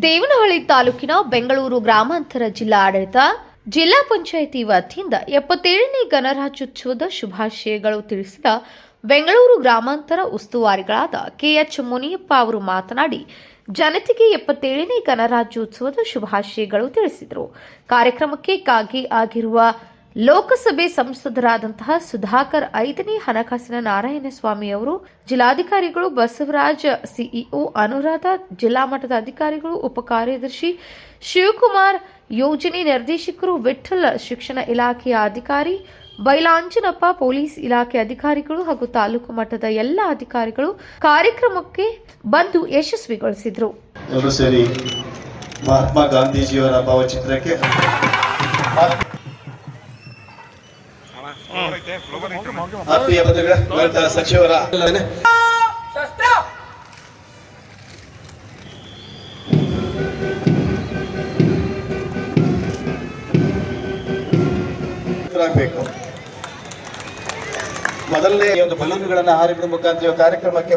ದೇವನಹಳ್ಳಿ ತಾಲೂಕಿನ ಬೆಂಗಳೂರು ಗ್ರಾಮಾಂತರ ಜಿಲ್ಲಾ ಆಡಳಿತ ಜಿಲ್ಲಾ ಪಂಚಾಯಿತಿ ವತಿಯಿಂದ 77ನೇ ಗಣರಾಜ್ಯೋತ್ಸವದ ಶುಭಾಶಯಗಳು ತಿಳಿಸಿದ ಬೆಂಗಳೂರು ಗ್ರಾಮಾಂತರ ಉಸ್ತುವಾರಿಗಳಾದ ಕೆಎಚ್ ಮುನಿಯಪ್ಪ ಅವರು ಮಾತನಾಡಿ ಜನತೆಗೆ 77ನೇ ಗಣರಾಜ್ಯೋತ್ಸವದ ಶುಭಾಶಯಗಳು ತಿಳಿಸಿದರು. ಕಾರ್ಯಕ್ರಮಕ್ಕೆ ಆಗಿರುವ ಲೋಕಸಭೆ ಸಂಸದರಾದಂತಹ ಸುಧಾಕರ್, 5ನೇ ಹಣಕಾಸಿನ ನಾರಾಯಣಸ್ವಾಮಿ ಅವರು, ಜಿಲ್ಲಾಧಿಕಾರಿಗಳು ಬಸವರಾಜ್, ಸಿಇಒ ಅನುರಾಧ, ಜಿಲ್ಲಾ ಮಟ್ಟದ ಅಧಿಕಾರಿಗಳು, ಉಪ ಕಾರ್ಯದರ್ಶಿ ಶಿವಕುಮಾರ್, ಯೋಜನೆ ನಿರ್ದೇಶಕರು ವಿಠ್ಠಲ್, ಶಿಕ್ಷಣ ಇಲಾಖೆಯ ಅಧಿಕಾರಿ ಬೈಲಾಂಜನಪ್ಪ, ಪೊಲೀಸ್ ಇಲಾಖೆ ಅಧಿಕಾರಿಗಳು ಹಾಗೂ ತಾಲೂಕು ಮಟ್ಟದ ಎಲ್ಲ ಅಧಿಕಾರಿಗಳು ಕಾರ್ಯಕ್ರಮಕ್ಕೆ ಬಂದು ಯಶಸ್ವಿಗೊಳಿಸಿದರು. ಮಹಾತ್ಮ ಗಾಂಧೀಜಿಯವರ ಭಾವಚಿತ್ರಕ್ಕೆ ಆತ್ಮೀಯ ಬಂಧುಗಳ ಸಚಿವರ ಮೊದಲನೇ ಒಂದು ಬಲೂನ್ಗಳನ್ನು ಹಾರಿಬಿಡುವ ಮುಖಾಂತರ ಕಾರ್ಯಕ್ರಮಕ್ಕೆ